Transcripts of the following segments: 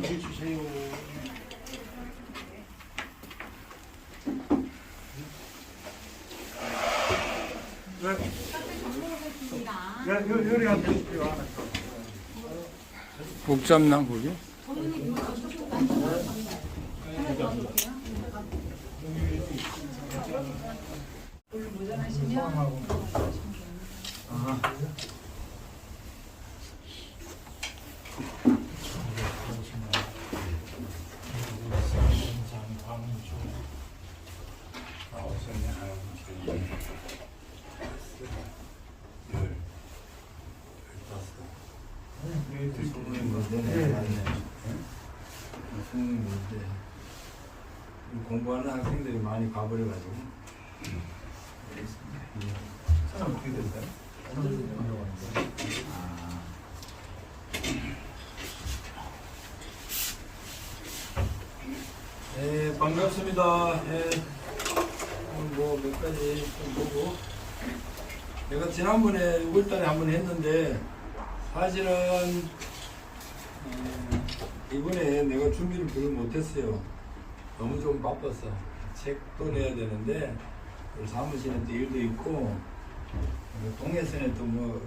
해주세요. 요리가 되십시오. 목 잡나 거기? 공부하는 학생들이 많이 가버려가지고. 사람 어떻게 됐어요? 네, 반갑습니다. 네, 오늘 뭐 몇 가지 좀 보고. 내가 지난번에 6월달에 한번 했는데 사실은 이번에 내가 준비를 별로 못했어요. 너무 좀 바빴어. 책도 내야 되는데 사무실에 또 일도 있고 동해선에 또 뭐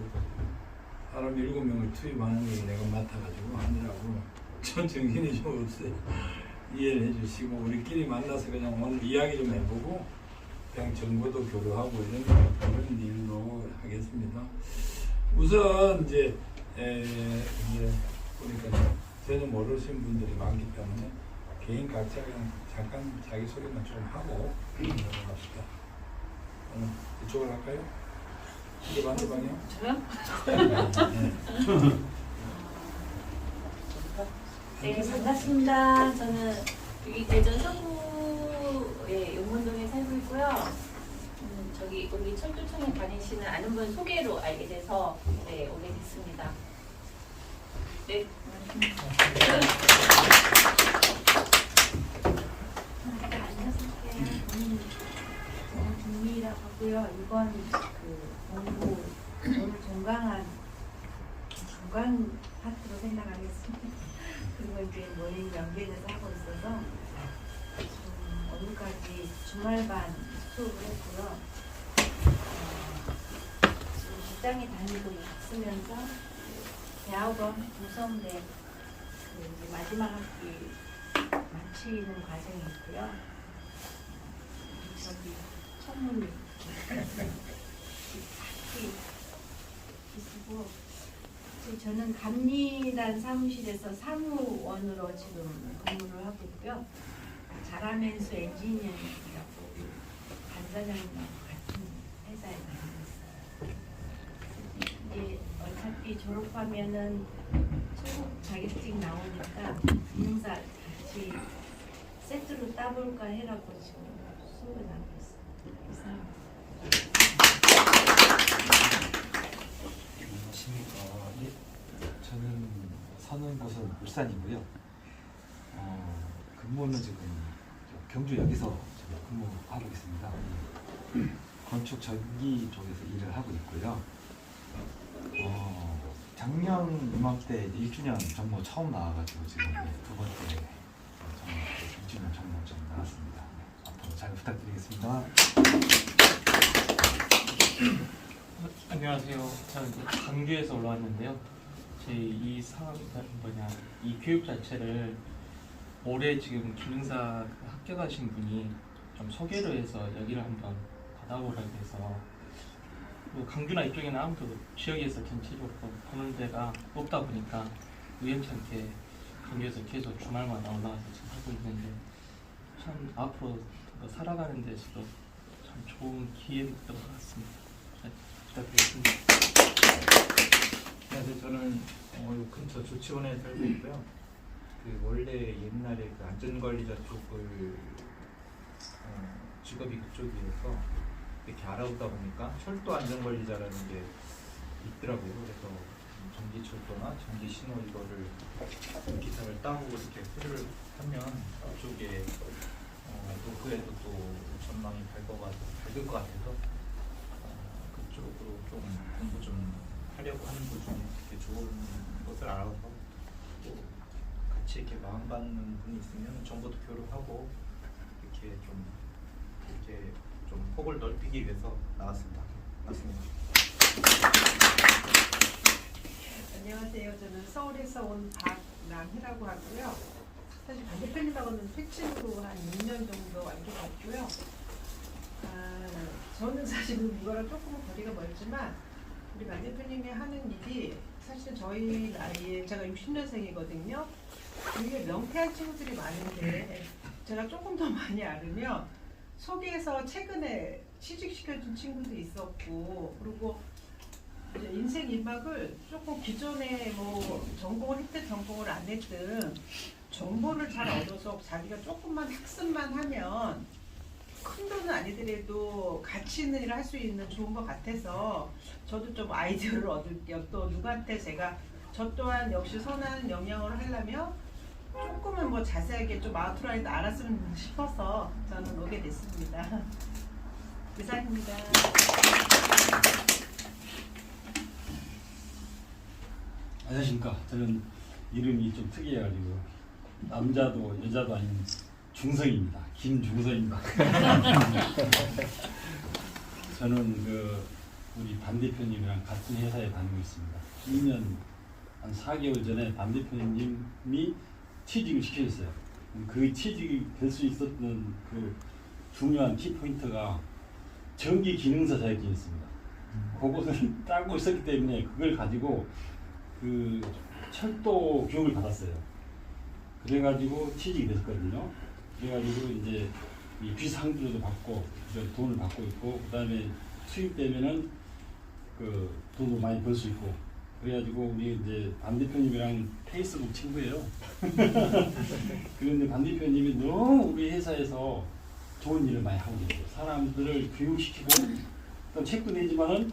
사람 7명을 투입하는 걸 내가 맡아가지고 하느라고 전 정신이 좀 없어요. 이해를 해주시고 우리끼리 만나서 그냥 오늘 이야기 좀 해보고 그냥 정보도 교류하고 이런 일도 하겠습니다. 우선 이제 보니까 전혀 모르시는 분들이 많기 때문에 개인 각자 그냥 잠깐 자기 소개만 좀 하고 넘어갑시다. 이쪽으로 할까요? 이게 반대 방향? 저요? 네, 반갑습니다. 저는 여기 대전 서구의 용문동에 살고 있고요. 저기 우리 철도청에 다니시는 아는 분 소개로 알게 돼서 네, 오게 됐습니다. 네. 저는 김미희라고 하고요. 이번 공부 오늘 종강 파트로 생각하겠습니다. 그리고 이제 모임 연계돼서 하고 있어서 오늘까지 주말반 수업을 했고요. 지금 직장에 다니고 있으면서 대학원 구성대 이제 마지막 학기 마치는 과정이 있고요. 저기 천문이 있고 저는 감리단 사무실에서 사무원으로 지금 근무를 하고 있고요. 자라멘수 엔지니어링이라고 반사장님하고 같은 회사에 다니고 있어요. 이제 어차피 졸업하면은 초급 자격증 나오니까 인사 같이 세트로 따볼까 해라고 지금 수업을 하고 있어요. 이상입니다. 안녕하십니까. 예, 저는 사는 곳은 울산이고요. 근무는 지금 경주역에서 지금 근무하고 있습니다. 건축 전기 쪽에서 일을 하고 있고요. 작년 이맘때 1주년 정모 처음 나와가지고 지금 두 번째 정모 1주년 정모 좀 나왔습니다. 네, 앞으로 잘 부탁드리겠습니다. 안녕하세요. 저는 광주에서 올라왔는데요. 이 교육 자체를 올해 지금 기능사 합격하신 분이 좀 소개를 해서 여기를 한번 받아보라고 해서 광주나 이쪽에는 아무도 지역에서 전체적으로 보는 데가 없다 보니까 우연찮게 광주에서 계속 주말마다 올라와서 지금 하고 있는데 참 앞으로 살아가는 데서도 참 좋은 기회였던 것 같습니다. 부탁드리겠습니다. 안녕하세요. 저는 근처 조치원에 살고 있고요. 원래 옛날에 안전관리자 쪽을 직업이 그쪽이어서 이렇게 알아보다 보니까 철도 안전관리자라는 게 있더라고요. 그래서 전기철도나 전기신호 이거를 기사를 따고 이렇게 수료를 하면 그쪽에 노후에도 또 전망이 밝을 것 같아서 그쪽으로 좀 공부 좀 하려고 하는 것 중에 되게 좋은 것을 알아서 또 같이 이렇게 마음 받는 분이 있으면 정보도 교류하고 이렇게 좀 폭을 넓히기 위해서 나왔습니다. 맞습니다. 안녕하세요. 저는 서울에서 온 박남희라고 하고요. 사실 반 대표님하고는 퇴친으로 한 6년 정도 알게 됐고요. 저는 사실은 이거랑 조금 거리가 멀지만 우리 반 대표님이 하는 일이 사실 저희 나이에 제가 60년생이거든요. 되게 명태한 친구들이 많은데 제가 조금 더 많이 알으면 속에서 최근에 취직시켜준 친구도 있었고 그리고 이제 인생 일막을 조금 기존에 뭐 전공을 했든 전공을 안 했든 정보를 잘 얻어서 자기가 조금만 학습만 하면 큰 돈은 아니더라도 가치 있는 일을 할 수 있는 좋은 것 같아서 저도 좀 아이디어를 얻을게요. 또 누구한테 제가 저 또한 역시 선한 영향을 하려면 조금은 뭐 자세하게 좀 아우트라인도 알았으면 싶어서 저는 오게 됐습니다. 이상입니다. 안녕하십니까. 저는 이름이 좀 특이해가지고 남자도 여자도 아닌 중성입니다. 김중성입니다. 저는 우리 반 대표님이랑 같은 회사에 다니고 있습니다. 2년 한 4개월 전에 반 대표님이 취직을 시켜줬어요. 그 취직이 될 수 있었던 그 중요한 키포인트가 전기 기능사 자격증이었습니다. 그것을 따고 있었기 때문에 그걸 가지고 그 철도 교육을 받았어요. 그래가지고 취직이 됐거든요. 그래가지고 이제 이 비상주도 받고 돈을 받고 있고 그다음에 수입되면은 그 돈도 많이 벌 수 있고 그래가지고 우리 이제 반 대표님이랑 페이스북 친구예요. 그런데 반 대표님이 너무 우리 회사에서 좋은 일을 많이 하고 계세요. 사람들을 교육시키고 또 책도 내지만은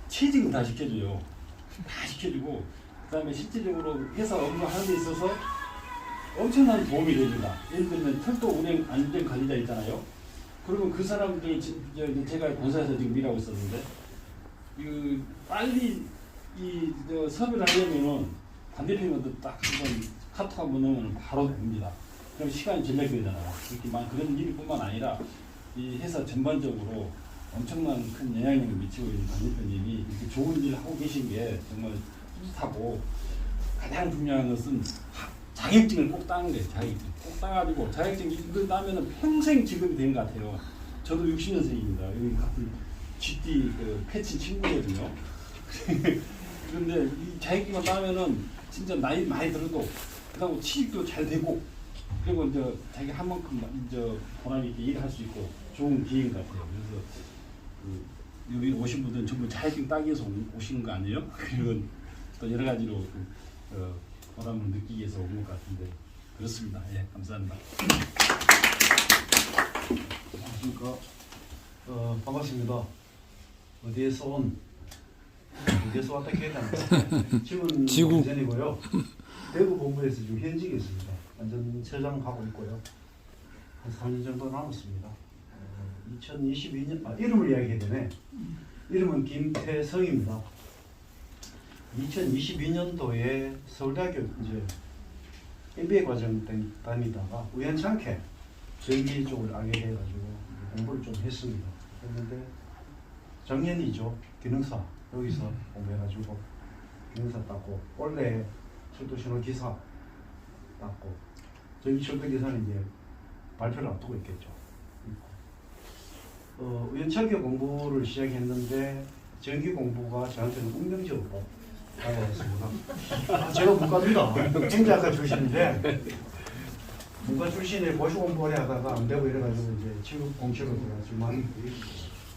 취직은 다 시켜줘요. 다 시켜주고 그다음에 실질적으로 회사 업무 하는 데 있어서 엄청난 도움이 됩니다. 예를 들면 철도 운행 안전 관리자 있잖아요. 그러면 그 사람들 제가 본사에서 지금 일하고 있었는데 빨리 섭외를 하려면은 반 대표님한테 딱 한번 카톡 한번 넣으면 바로 됩니다. 그럼 시간이 절약되잖아요. 그런 일뿐만 아니라 이 회사 전반적으로 엄청난 큰 영향력을 미치고 있는 반 대표님이 이렇게 좋은 일을 하고 계신 게 정말 뿌듯하고 가장 중요한 것은 자격증을 꼭 따는 거예요. 자격증 꼭 따가지고 자격증 이거 따면은 평생 직업이 되는 것 같아요. 저도 60년생입니다. 여기 같은 GT 패친 친구거든요. 그런데 이 자격증만 따면은 진짜 나이 많이 들어도 그다음 취직도 잘 되고 그리고 이제 자기 한 만큼 이제 보람 있게 일할 수 있고 좋은 기회인 것 같아요. 그래서 여기 오신 분들은 전부 자격증 따기 위해서 오시는 거 아니에요? 그리고 또 여러 가지로 보람을 느끼기 위해서 온 것 같은데 그렇습니다. 예, 감사합니다. 안녕하십니까. 반갑습니다. 어디에서 왔다 기억이 안 나요. 지금 지구전이고요. 대구 본부에서 지금 현직에 있습니다. 완전 처장 하고 있고요. 한 3년 정도 남았습니다. 2022년 이름을 이야기해야 되네. 이름은 김태성입니다. 2022년도에 서울대학교 이제 MBA 과정 다니다가 우연찮게 전기 쪽을 알게 돼가지고 공부를 좀 했습니다. 했는데 작년이죠. 기능사 여기서 공부해가지고 기능사 땄고 원래 철도신호 기사 땄고 전기 철도 기사는 이제 발표를 앞두고 있겠죠. 우연찮게 공부를 시작했는데 전기 공부가 저한테는 운명적으로 다가왔습니다. 제가 문과입니다. 행정학과 출신인데 문과 출신에 고시 공부를 하다가 안 되고 이래가지고 이제 지금 공시로 들어갔지만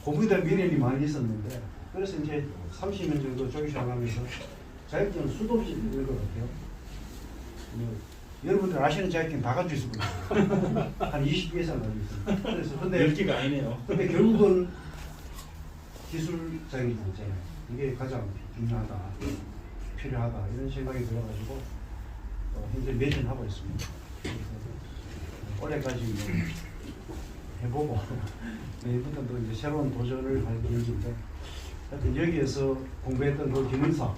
공부에 대한 미련이 많이 있었는데 그래서 이제 30년 정도 조기시작하면서 자격증을 수도 없이 읽은 것 같아요. 여러분들 아시는 자격증 다 가지고 있을 거예요. 한 20개 이상 가지고 있습니다. 그래서 근데 10개가 아니네요. 근데 결국은 기술 자격이 있잖아요. 이게 가장 중요하다, 필요하다 이런 생각이 들어가지고 현재 매진하고 있습니다. 올해까지 해보고 내일부터도 이제 새로운 도전을 할 계획인데 하여튼 여기에서 공부했던 그 기능사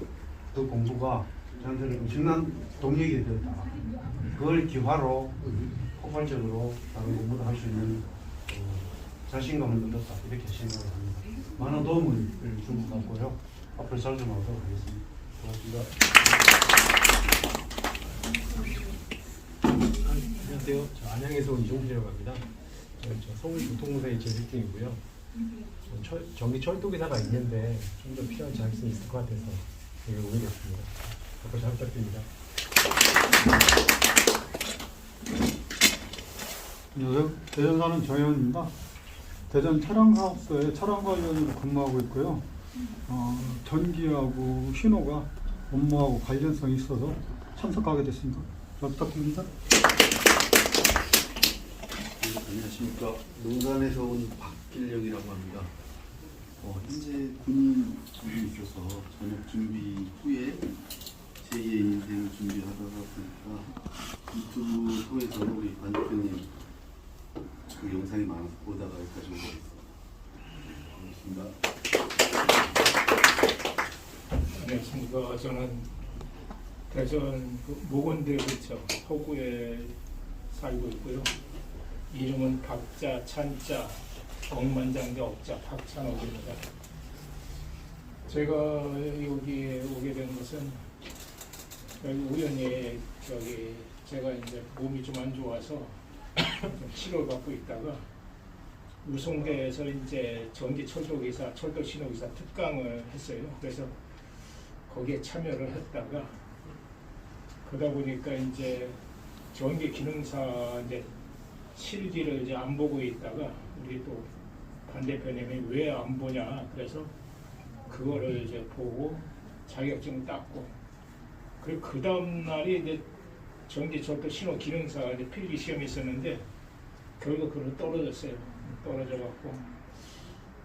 그 공부가 저한테는 엄청난 동력이 되었다. 그걸 기화로 폭발적으로 다른 공부를 할 수 있는 자신감을 얻었다. 이렇게 생각을 합니다. 많은 도움을 준 것 같고요. 앞으로 잘 좀 하도록 하겠습니다. 고맙습니다. 안녕하세요. 저 안양에서 온 이종필이라고 합니다. 저 서울교통공사의 재직중이고요. 전기 철도기사가 있는데 좀 더 필요한 자격증이 있을 것 같아서 여기 오게 됐습니다. 앞으로 잘 부탁드립니다. 안녕하세요. 대전 사는 정혜원입니다. 대전 차량사업소에 차량관리원으로 근무하고 있고요. 전기하고 신호가 업무하고 관련성이 있어서 참석하게 됐습니다. 잘 부탁드립니다. 안녕하십니까. 농단에서 온 박길령이라고 합니다. 현재 군인이 있어서 전역 준비 후에 제2의 인생을 준비하다가 보니까 유튜브 통해서 우리 반 대표님 그 영상이 많아서 보다가 여기까지 오고 있습니다. 반갑습니다. 안녕하십니까. 저는 대전 모건대 근처 서구에 살고 있고요. 이름은 박자, 찬자, 억만장자, 억자, 박찬옥입니다. 제가 여기에 오게 된 것은 우연히 제가 이제 몸이 좀 안 좋아서 좀 치료를 받고 있다가 우송대에서 이제 전기 철도기사, 철도 신호기사 특강을 했어요. 그래서 거기에 참여를 했다가 그러다 보니까 이제 전기 기능사 이제 실기를 이제 안 보고 있다가 우리 또 반대편님이 왜 안 보냐 그래서 그거를 이제 보고 자격증 땄고 그리고 그 다음 날이 이제 전기 철도 신호 기능사 이제 필기 시험이 있었는데 결국 그걸 떨어졌어요. 떨어져갖고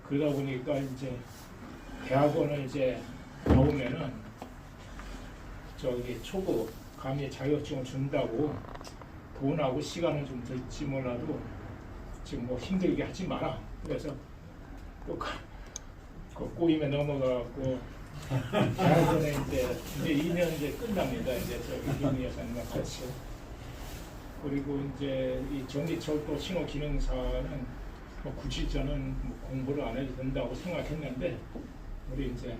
그러다 보니까 이제 대학원을 이제 나오면은 초급 감리 자격증을 준다고 돈하고 시간은 좀 들지 몰라도 지금 뭐 힘들게 하지 마라. 그래서 또 그 꼬임에 넘어가고 대학원에 이제 2년 이제 끝납니다. 이제 윤희 여사님과 같이. 그리고 이제 이 전기철도 신호 기능사는 뭐 굳이 저는 뭐 공부를 안 해도 된다고 생각했는데 우리 이제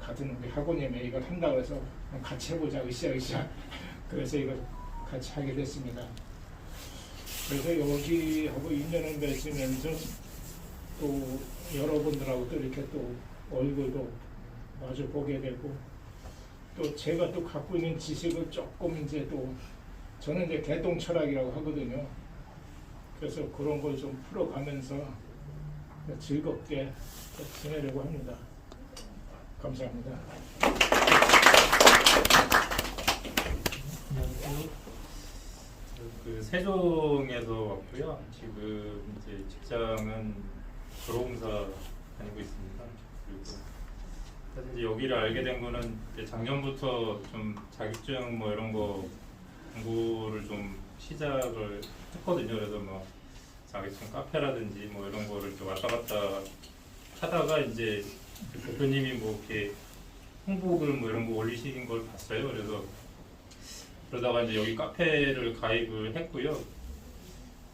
같은 우리 학원님이 이걸 한다고 해서 같이 해보자 으쌰으쌰. 그래서 이걸 같이 하게 됐습니다. 그래서 여기하고 인연을 맺으면서 또 여러분들하고 또 이렇게 또 얼굴도 마주 보게 되고 또 제가 또 갖고 있는 지식을 조금 이제 또 저는 이제 개똥 철학이라고 하거든요. 그래서 그런 걸 좀 풀어가면서 즐겁게 지내려고 합니다. 감사합니다. 그 세종에서 왔고요. 지금 이제 직장은 도로공사 다니고 있습니다. 그리고 사실 이제 여기를 알게 된 거는 이제 작년부터 좀 자격증 뭐 이런 거 공부를 좀 시작을 했거든요. 그래서 뭐 자격증 카페라든지 뭐 이런 거를 좀 왔다 갔다 하다가 이제 그 대표님이 뭐 이렇게 홍보글 뭐 이런 거 올리시는 걸 봤어요. 그래서 그러다가 이제 여기 카페를 가입을 했고요.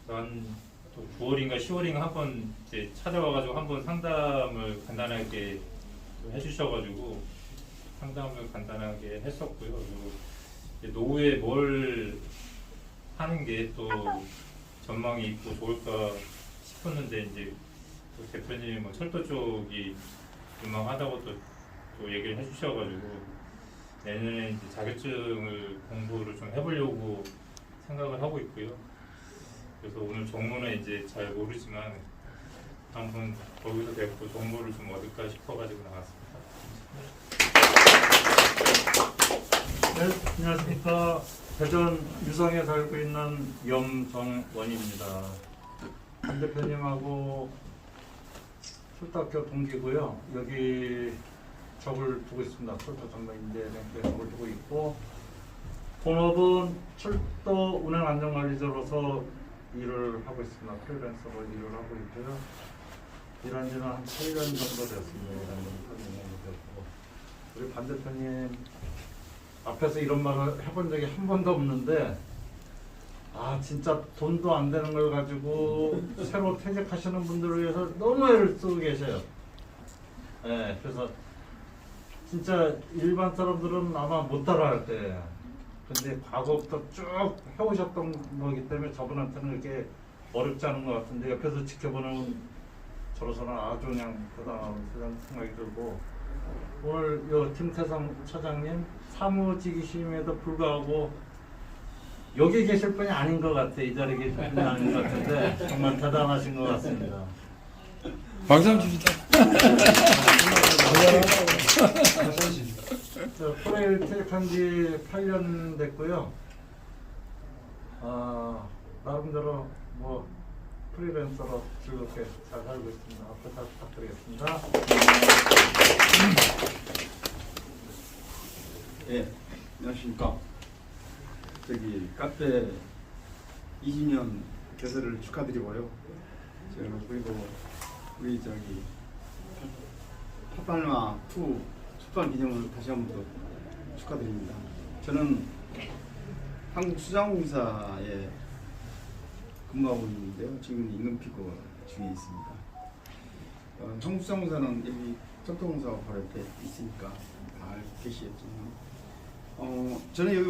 한 또 9월인가 10월인가 한번 이제 찾아와가지고 한번 상담을 간단하게 해주셔가지고 상담을 간단하게 했었고요. 그리고 이제 노후에 뭘 하는 게 또 전망이 있고 좋을까 싶었는데 이제 또 대표님이 뭐 철도 쪽이 유망하다고 또 얘기를 해주셔가지고 내년에 이제 자격증을 공부를 좀 해보려고 생각을 하고 있고요. 그래서 오늘 정보는 이제 잘 모르지만 한번 거기서 뵙고 정보를 좀 얻을까 싶어가지고 나왔습니다. 네, 안녕하십니까. 대전 유성에 살고 있는 염정원입니다. 반 대표님하고 철도학교 동기고요. 여기 적을 두고 있습니다. 철도 전문인재뱅크에 적을 두고 있고 본업은 철도 운행 안전관리자로서 일을 하고 있습니다. 프리랜서로 일을 하고 있고요. 일한 지는 한 8년 정도 됐습니다. 일한 지는 8년 정도 됐고 우리 반 대표님 앞에서 이런 말을 해본 적이 한 번도 없는데 아 진짜 돈도 안 되는 걸 가지고 새로 퇴직하시는 분들을 위해서 너무 애를 쓰고 계셔요. 네, 그래서 진짜 일반 사람들은 아마 못 따라할 거예요. 근데 과거부터 쭉 해오셨던 거기 때문에 저분한테는 그렇게 어렵지 않은 것 같은데 옆에서 지켜보는 저로서는 아주 그냥 대단하다는 생각이 들고 오늘 요 김태성 처장님 사무직이심에도 불구하고 여기 계실 분이 아닌 것 같아. 이 자리에 계실 분이 아닌 것 같은데 정말 대단하신 것 같습니다. 박수 한번 줍시다. 프레일 퇴직한 지 8년 됐고요. 나름대로 뭐 프리랜서로 즐겁게 잘 살고 있습니다. 앞으로 잘 부탁드리겠습니다. 예, 안녕하십니까. 저기 카페 20년 개설을 축하드리고요. 제가 그리고 우리 저기 파파마 2 출판 기념을 다시 한번 더 축하드립니다. 저는 한국수자공사에 근무하고 있는데요. 지금 임금피고 중에 있습니다. 한국수자공사는 여기 철도공사가 바로 옆에 있으니까 다 알고 계시겠지만 저는 여기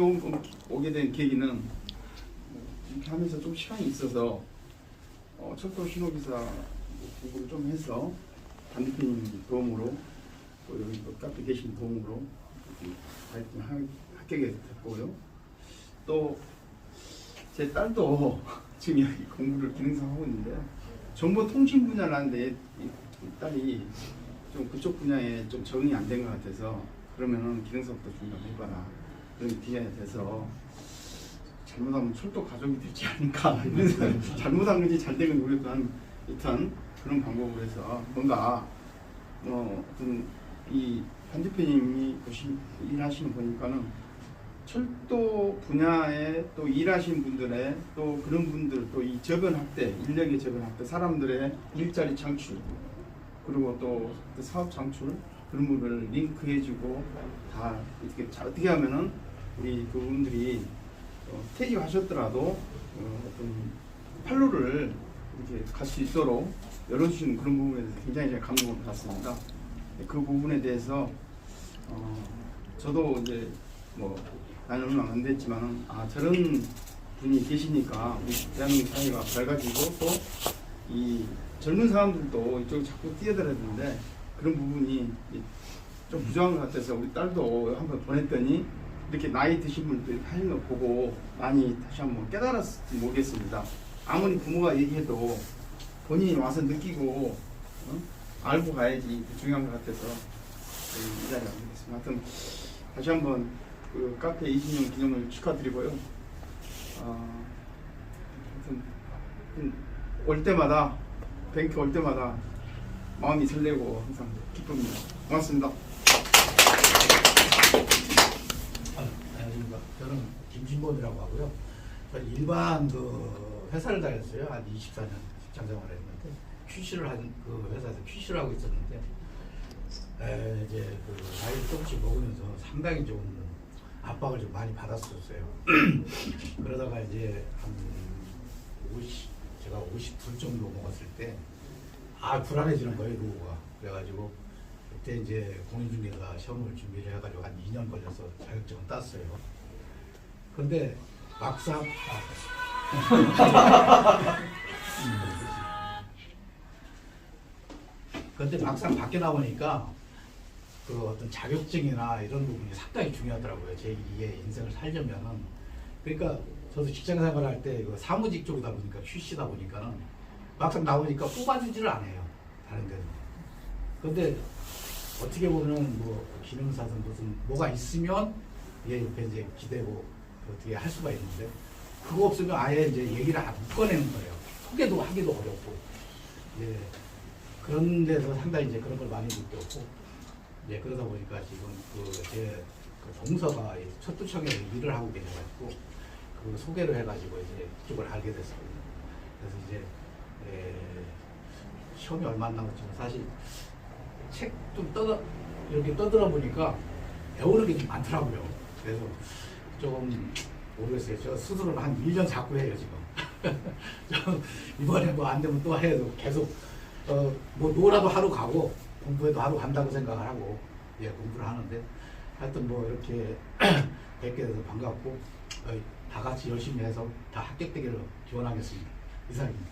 오게 된 계기는 이렇게 하면서 좀 시간이 있어서 철도 신호기사 공부를 좀 해서 반대표님 도움으로 또 여기 또 카페 계신 도움으로 합격이 됐고요. 또 제 딸도 지금 여기 공부를 기능사 하고 있는데요. 정보통신 분야를 하는데 이 딸이 좀 그쪽 분야에 좀 적응이 안 된 것 같아서 그러면은 기능사부터 좀 해봐라. 그런 기회가 돼서 잘못하면 철도 가족이 되지 않을까. 잘못한 건지 잘 된 건지 모르겠지만 일단 그런 방법으로 해서 뭔가 어떤 이 반 대표님이 일하시는 보니까는 철도 분야에 또 일하신 분들의 또 그런 분들 또 이 저변 확대, 인력의 저변 확대, 사람들의 일자리 창출 그리고 또 사업 창출 그런 부분을 링크해주고 다 이렇게 어떻게 하면은 우리 그분들이 퇴직하셨더라도 어떤 판로를 이렇게 갈 수 있도록 열어주시는 그런 부분에 대해서 굉장히 감동을 받았습니다. 그 부분에 대해서 저도 이제 뭐 나는 얼마 안 됐지만은 저런 분이 계시니까 우리 대한민국 사회가 밝아지고 또 이 젊은 사람들도 이쪽에 자꾸 뛰어들어야 되는데 그런 부분이 좀 부족한 것 같아서 우리 딸도 한번 보냈더니 이렇게 나이 드신 분들 이렇게 하는 거 보고 많이 다시 한번 깨달았을지 모르겠습니다. 아무리 부모가 얘기해도 본인이 와서 느끼고 알고 가야지 중요한 것 같아서 이 자리에 앉겠습니다. 하여튼 다시 한번 그 카페 20년 기념을 축하드리고요. 하여튼 올 때마다 뱅크 올 때마다 마음이 설레고 항상 기쁩니다. 고맙습니다. 안녕하십니까. 저는 김진범이라고 하고요. 저는 일반 그 회사를 다녔어요. 한 24년 직장 생활을 했는데 QC를 한 그 회사에서 QC를 하고 있었는데 이제 그 나이를 조금씩 먹으면서 상당히 좀 압박을 좀 많이 받았었어요. 그러다가 이제 한 50 제가 52 정도 먹었을 때 불안해지는 거예요, 노후가. 그래가지고 그때 이제 공인중개사 시험을 준비를 해가지고 한 2년 걸려서 자격증을 땄어요. 근데 막상 근데 막상 밖에 나오니까 그 어떤 자격증이나 이런 부분이 상당히 중요하더라고요. 제 2의 인생을 살려면은. 그러니까 저도 직장 생활할 때 그 사무직 쪽이다 보니까 QC다 보니까는 막상 나오니까 뽑아주지를 않아요. 다른 데는. 근데 어떻게 보면 뭐 기능사든 무슨 뭐가 있으면 얘 옆에 이제 기대고 어떻게 할 수가 있는데 그거 없으면 아예 이제 얘기를 안 꺼내는 거예요. 하기도 어렵고. 예. 그런 데서 상당히 이제 그런 걸 많이 느꼈고, 예, 그러다 보니까 지금 제 동서가 철도청에서 일을 하고 계셔가지고, 그 소개를 해가지고 이제 이쪽을 알게 됐습니다. 그래서 이제, 시험이 얼마 안 남았지만 사실 책 좀 이렇게 떠들어 보니까 배우는 게 좀 많더라고요. 그래서 조금 모르겠어요. 저 스스로 한 1년 자꾸 해요 지금. 저 이번에 뭐 안 되면 또 해도 계속 뭐 놀아도 하루 가고 공부해도 하루 간다고 생각을 하고 공부를 하는데 하여튼 뭐 이렇게 뵙게 돼서 반갑고 다 같이 열심히 해서 다 합격되기를 기원하겠습니다. 이상입니다.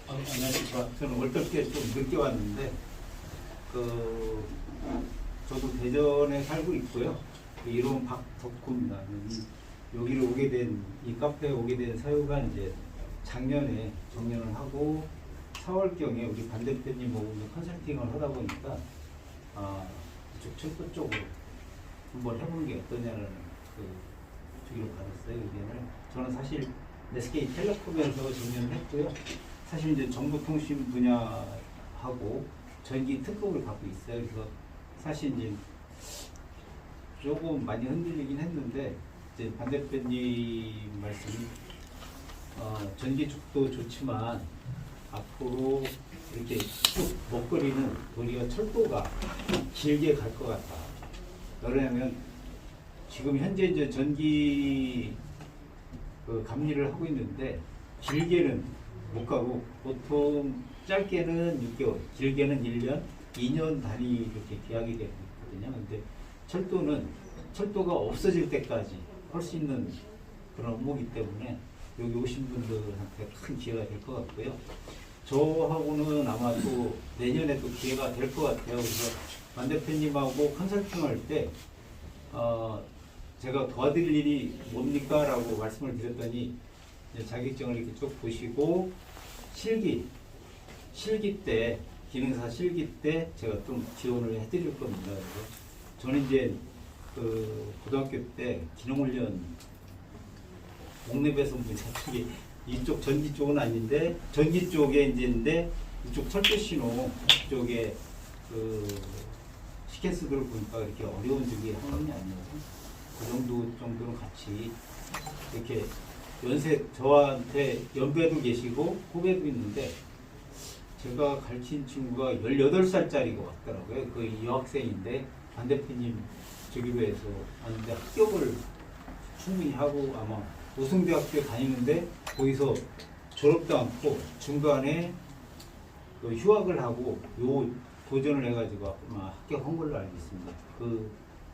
안녕하십니까. 저는 얼떨결에 좀 늦게 왔는데 저도 대전에 살고 있고요. 이름은 박덕구입니다. 여기를 오게 된, 이 카페에 오게 된 사유가 이제 작년에 정년을 하고 4월경에 우리 반 대표님하고 컨설팅을 하다 보니까 이쪽 철도 쪽으로 한번 해보는 게 어떠냐는 주기를 받았어요. 의견을. 저는 사실 SK텔레콤에서 정년을 했고요. 사실 이제 정보통신 분야하고 전기 특급을 갖고 있어요. 그래서 사실 이제 조금 많이 흔들리긴 했는데 이제 반 대표님 말씀이 전기 쪽도 좋지만 앞으로 이렇게 쭉 먹거리는 우리가 철도가 길게 갈 것 같다. 왜냐하면 지금 현재 이제 전기 감리를 하고 있는데 길게는 못 가고 보통 짧게는 6개월, 길게는 1년, 2년 단위 이렇게 계약이 되고 있거든요. 근데 철도가 없어질 때까지 할 수 있는 그런 업무이기 때문에 여기 오신 분들한테 큰 기회가 될 것 같고요. 저하고는 아마 또 내년에 또 기회가 될 것 같아요. 그래서 반 대표님하고 컨설팅 할 때 제가 도와드릴 일이 뭡니까? 라고 말씀을 드렸더니 자격증을 이렇게 쭉 보시고 실기 때, 기능사 실기 때 제가 좀 지원을 해드릴 겁니다. 그래서 저는 이제 고등학교 때 기능훈련 옥내배선 분야 쪽에 이쪽 전기 쪽은 아닌데 전기 쪽에 이제인데 이쪽 철도 신호 쪽에 시켓스들을 보니까 이렇게 어려운 저기 학문이 아니어서 그 정도는 같이 이렇게 저한테 연배도 계시고 후배도 있는데 제가 가르친 친구가 18살짜리가 왔더라고요. 그 여학생인데 반 대표님 저기로 해서 왔는데 합격을 충분히 하고 아마 우승대학교 다니는데 거기서 졸업도 않고 중간에 휴학을 하고 도전을 해가지고 아마 합격한 걸로 알고 있습니다.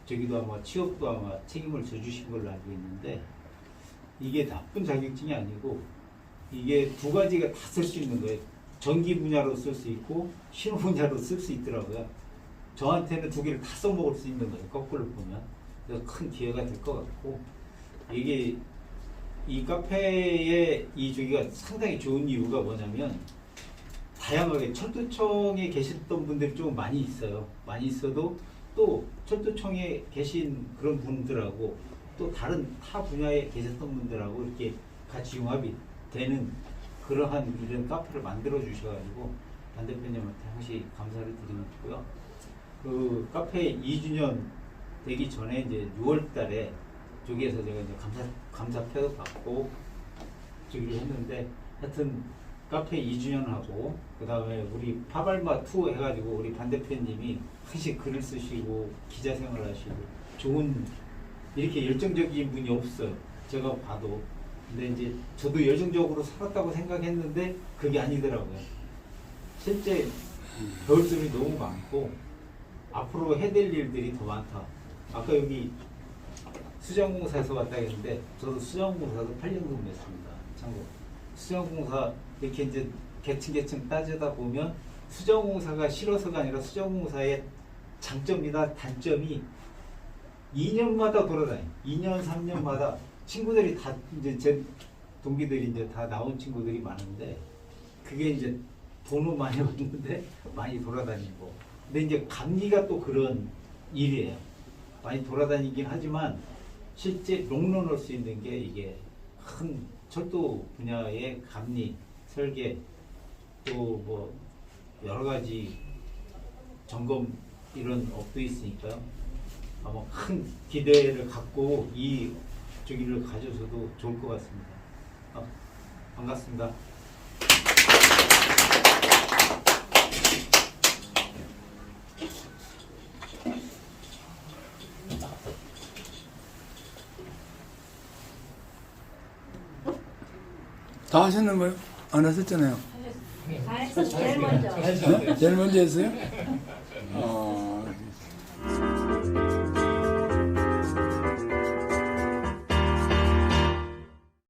저기도 아마 취업도 아마 책임을 져주신 걸로 알고 있는데 이게 나쁜 자격증이 아니고 이게 두 가지가 다 쓸 수 있는 거예요. 전기 분야로 쓸 수 있고 신호 분야로 쓸 수 있더라고요. 저한테는 두 개를 다 써먹을 수 있는 거예요. 거꾸로 보면. 그래서 큰 기회가 될 것 같고 이게 이 카페의 이 저기가 상당히 좋은 이유가 뭐냐면 다양하게 철도청에 계셨던 분들이 좀 많이 있어요. 많이 있어도 또 철도청에 계신 그런 분들하고 또 다른 타 분야에 계셨던 분들하고 이렇게 같이 융합이 되는 그러한 이런 카페를 만들어 주셔가지고 반 대표님한테 항시 감사를 드리고요. 그 카페 2주년 되기 전에 이제 6월 달에 저기에서 제가 이제 감사패도 받고 저기를 했는데 하여튼 카페 2주년하고 그 다음에 우리 파발마 투어 해가지고 우리 반 대표님이 항시 글을 쓰시고 기자 생활하시고 좋은 이렇게 열정적인 분이 없어요. 제가 봐도. 근데 이제 저도 열정적으로 살았다고 생각했는데 그게 아니더라고요. 실제 배울점이 너무 많고 앞으로 해될 일들이 더 많다. 아까 여기 수정공사에서 왔다 했는데 저도 수정공사도 8년 근무했습니다. 참고 수정공사 이렇게 이제 계층 따지다 보면 수정공사가 싫어서가 아니라 수정공사의 장점이나 단점이 2년마다 돌아다니. 2년, 3년마다 친구들이 다 이제 제 동기들이 이제 다 나온 친구들이 많은데 그게 이제 돈은 많이 받는데 많이 돌아다니고. 근데 이제 감리가 또 그런 일이에요. 많이 돌아다니긴 하지만 실제 롱런할 수 있는 게 이게 큰 철도 분야의 감리, 설계 또 뭐 여러 가지 점검 이런 업도 있으니까요. 아마 큰 기대를 갖고 이 저기를 가져서도 좋을 것 같습니다. 반갑습니다. 다 하셨는 거예요? 안 하셨잖아요. 다 했어. 제일 먼저. 네? 제일 먼저 했어요?